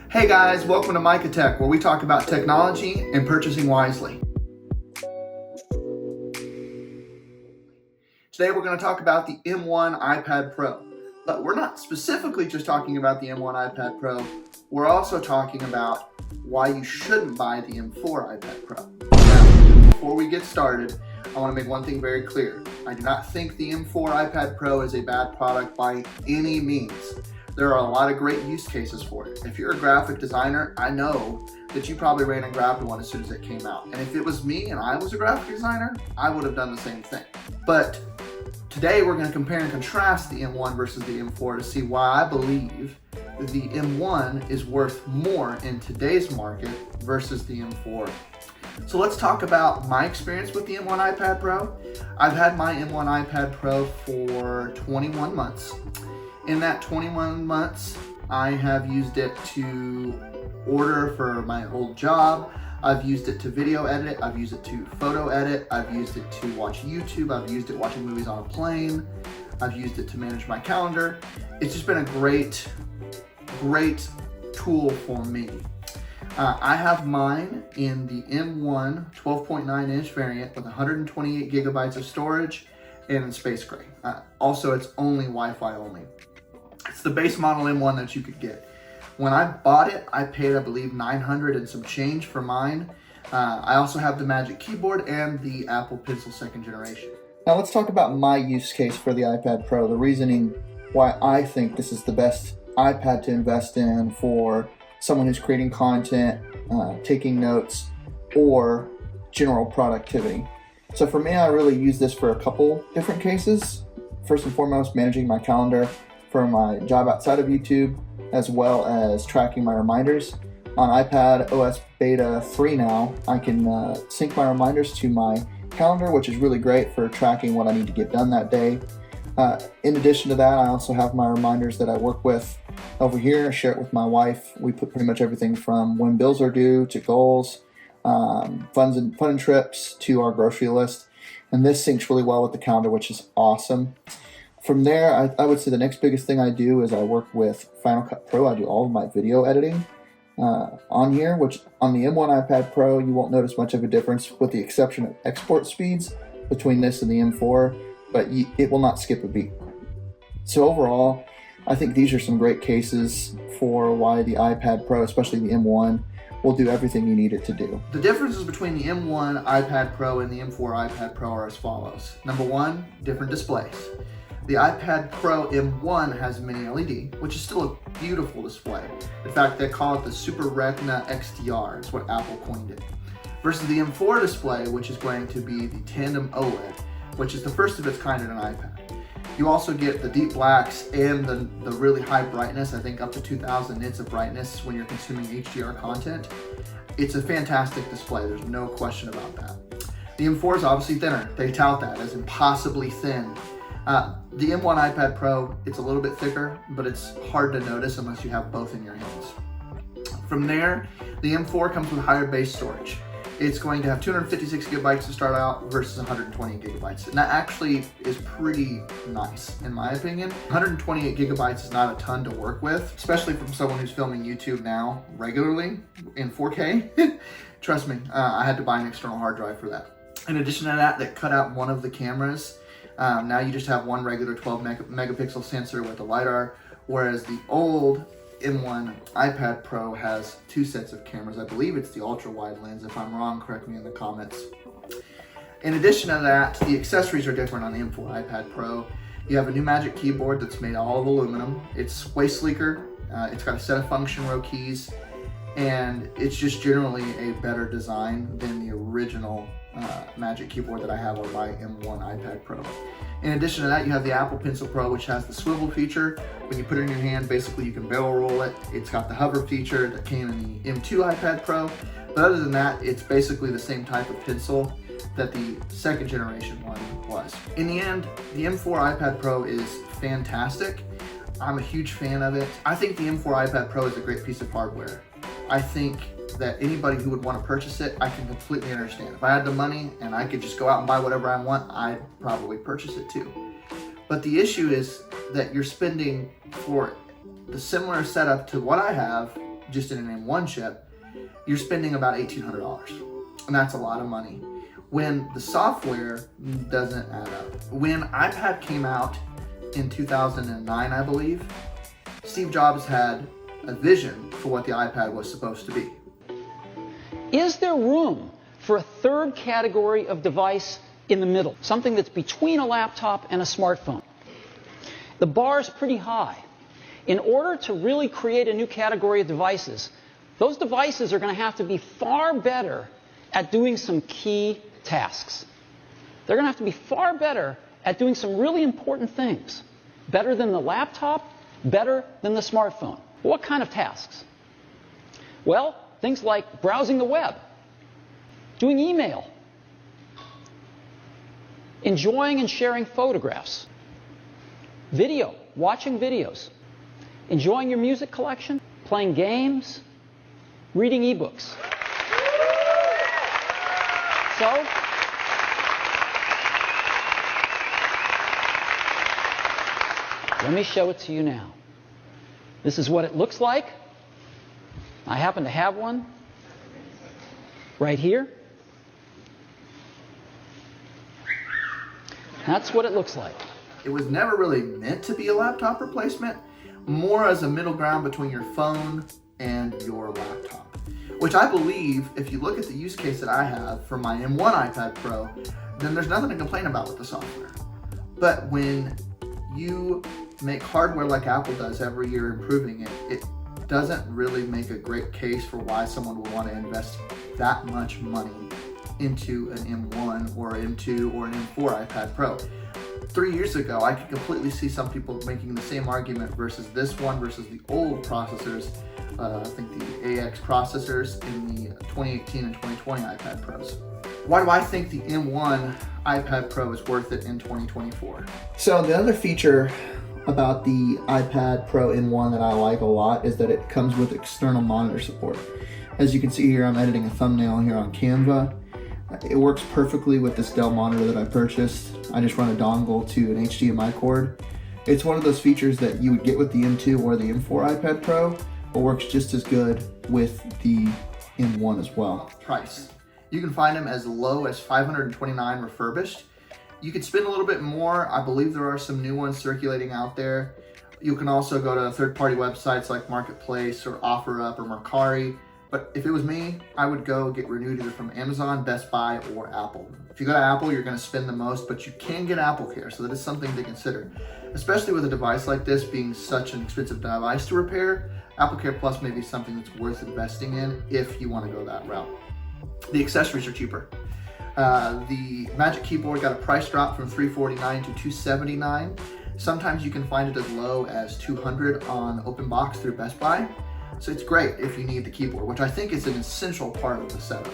Hey guys, welcome to Micah Tech, where we talk about technology and purchasing wisely. Today we're going to talk about the M1 iPad Pro. But we're not specifically just talking about the M1 iPad Pro, we're also talking about why you shouldn't buy the M4 iPad Pro. Now, before we get started, I want to make one thing very clear. I do not think the M4 iPad Pro is a bad product by any means. There are a lot of great use cases for it. If you're a graphic designer, I know that you probably ran and grabbed one as soon as it came out. And if it was me and I was a graphic designer, I would have done the same thing. But today we're going to compare and contrast the M1 versus the M4 to see why I believe the M1 is worth more in today's market versus the M4. So let's talk about my experience with the M1 iPad Pro. I've had my M1 iPad Pro for 21 months. In that 21 months, I have used it to order for my old job. I've used it to video edit. I've used it to photo edit. I've used it to watch YouTube. I've used it watching movies on a plane. I've used it to manage my calendar. It's just been a great tool for me. I have mine in the M1 12.9 inch variant with 128 gigabytes of storage and in space gray. Also, it's only Wi-Fi only. It's the base model M1 that you could get. When I bought it, I paid, I believe, $900 and some change for mine. I also have the Magic Keyboard and the Apple Pencil 2nd generation. Now let's talk about my use case for the iPad Pro, the reasoning why I think this is the best iPad to invest in for someone who's creating content, taking notes, or general productivity. So for me, I really use this for a couple different cases. First and foremost, managing my calendar for my job outside of YouTube, as well as tracking my reminders. On iPad OS Beta 3 now, I can sync my reminders to my calendar, which is really great for tracking what I need to get done that day. In addition to that, I also have my reminders that I work with over here. I share it with my wife. We put pretty much everything from when bills are due to goals, fun and trips to our grocery list. And this syncs really well with the calendar, which is awesome. From there, I would say the next biggest thing I do is I work with Final Cut Pro. I do all of my video editing on here, which on the M1 iPad Pro, you won't notice much of a difference with the exception of export speeds between this and the M4, but it will not skip a beat. So overall, I think these are some great cases for why the iPad Pro, especially the M1, will do everything you need it to do. The differences between the M1 iPad Pro and the M4 iPad Pro are as follows. Number one, different displays. The iPad Pro M1 has mini LED, which is still a beautiful display. In fact, they call it the Super Retina XDR, is what Apple coined it. Versus the M4 display, which is going to be the Tandem OLED, which is the first of its kind in an iPad. You also get the deep blacks and the really high brightness, I think up to 2000 nits of brightness when you're consuming HDR content. It's a fantastic display, there's no question about that. The M4 is obviously thinner. They tout that as impossibly thin. The M1 iPad Pro, it's a little bit thicker, but it's hard to notice unless you have both in your hands. From there, the M4 comes with higher base storage. It's going to have 256 gigabytes to start out versus 120 gigabytes. And that actually is pretty nice, in my opinion. 128 gigabytes is not a ton to work with, especially from someone who's filming YouTube now regularly in 4K. Trust me, I had to buy an external hard drive for that. In addition to that, they cut out one of the cameras. Now you just have one regular 12 megapixel sensor with a LiDAR, whereas the old M1 iPad Pro has two sets of cameras. I believe it's the ultra wide lens. If I'm wrong, correct me in the comments. In addition to that, the accessories are different on the M4 iPad Pro. You have a new Magic Keyboard that's made all of aluminum. It's way sleeker. It's got a set of function row keys, and it's just generally a better design than the original Magic Keyboard that I have on my M1 iPad Pro. In addition to that, you have the Apple Pencil Pro, which has the swivel feature. When you put it in your hand, basically you can barrel roll it. It's got the hover feature that came in the M2 iPad Pro. But other than that, it's basically the same type of pencil that the 2nd generation one was. In the end, the M4 iPad Pro is fantastic. I'm a huge fan of it. I think the M4 iPad Pro is a great piece of hardware. I think that anybody who would want to purchase it, I can completely understand. If I had the money and I could just go out and buy whatever I want, I'd probably purchase it too. But the issue is that you're spending for the similar setup to what I have just in an M1 chip, you're spending about $1,800. And that's a lot of money when the software doesn't add up. When iPad came out in 2009, I believe, Steve Jobs had a vision for what the iPad was supposed to be. Is there room for a third category of device in the middle, something that's between a laptop and a smartphone? The bar is pretty high. In order to really create a new category of devices, those devices are going to have to be far better at doing some key tasks. They're going to have to be far better at doing some really important things. Better than the laptop, better than the smartphone. What kind of tasks? Well, things like browsing the web, doing email, enjoying and sharing photographs, video, watching videos, enjoying your music collection, playing games, reading ebooks. So, let me show it to you now. This is what it looks like. I happen to have one right here. That's what it looks like. It was never really meant to be a laptop replacement, more as a middle ground between your phone and your laptop. Which I believe, if you look at the use case that I have for my M1 iPad Pro, then there's nothing to complain about with the software. But when you make hardware like Apple does every year, improving it, it doesn't really make a great case for why someone would want to invest that much money into an M1 or M2 or an M4 iPad Pro. 3 years ago, I could completely see some people making the same argument versus this one versus the old processors, I think the AX processors in the 2018 and 2020 iPad Pros. Why do I think the M1 iPad Pro is worth it in 2024? So the other feature about the iPad Pro M1 that I like a lot is that it comes with external monitor support. As you can see here, I'm editing a thumbnail here on Canva. It works perfectly with this Dell monitor that I purchased. I just run a dongle to an HDMI cord. It's one of those features that you would get with the M2 or the M4 iPad Pro, but works just as good with the M1 as well. Price. You can find them as low as $529 refurbished. You could spend a little bit more. I believe there are some new ones circulating out there. You can also go to third-party websites like Marketplace or OfferUp or Mercari. But if it was me, I would go get renewed either from Amazon, Best Buy, or Apple. If you go to Apple, you're going to spend the most, but you can get Apple Care, so that is something to consider. Especially with a device like this being such an expensive device to repair, Apple Care Plus may be something that's worth investing in if you want to go that route. The accessories are cheaper. The Magic Keyboard got a price drop from $349 to $279. Sometimes you can find it as low as $200 on open box through Best Buy. So it's great if you need the keyboard, which I think is an essential part of the setup.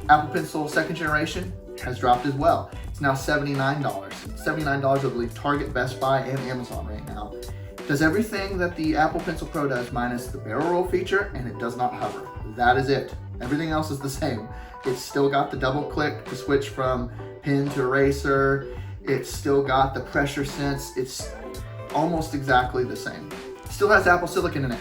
Apple Pencil 2nd generation has dropped as well. It's now $79. $79, I believe, Target, Best Buy, and Amazon right now. It does everything that the Apple Pencil Pro does minus the barrel roll feature, and it does not hover. That is it. Everything else is the same. It's still got the double click to switch from pen to eraser. It's still got the pressure sense. It's almost exactly the same. It still has Apple Silicon in it.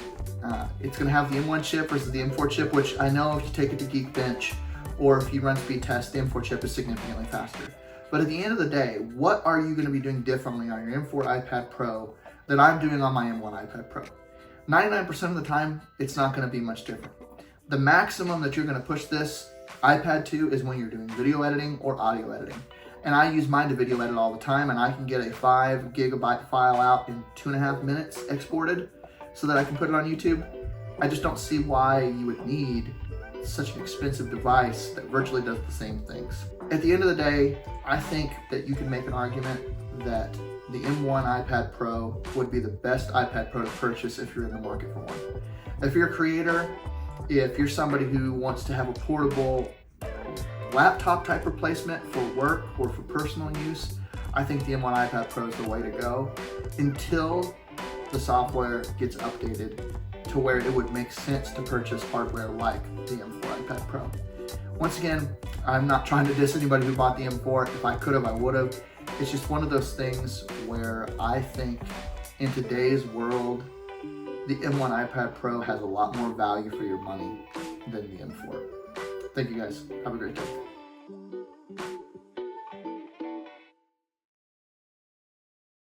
It's going to have the M1 chip versus the M4 chip, which I know if you take it to Geekbench or if you run speed tests, the M4 chip is significantly faster. But at the end of the day, what are you going to be doing differently on your M4 iPad Pro that I'm doing on my M1 iPad Pro? 99% of the time, it's not going to be much different. The maximum that you're going to push this iPad to is when you're doing video editing or audio editing. And I use mine to video edit all the time, and I can get a 5 gigabyte file out in 2.5 minutes exported so that I can put it on YouTube. I just don't see why you would need such an expensive device that virtually does the same things. At the end of the day, I think that you can make an argument that the M1 iPad Pro would be the best iPad Pro to purchase if you're in the market for one. If you're a creator, if you're somebody who wants to have a portable laptop type replacement for work or for personal use, I think the M1 iPad Pro is the way to go until the software gets updated to where it would make sense to purchase hardware like the M4 iPad Pro. Once again, I'm not trying to diss anybody who bought the M4. If I could have, I would have. It's just one of those things where I think in today's world, the M1 iPad Pro has a lot more value for your money than the M4. Thank you guys. Have a great day.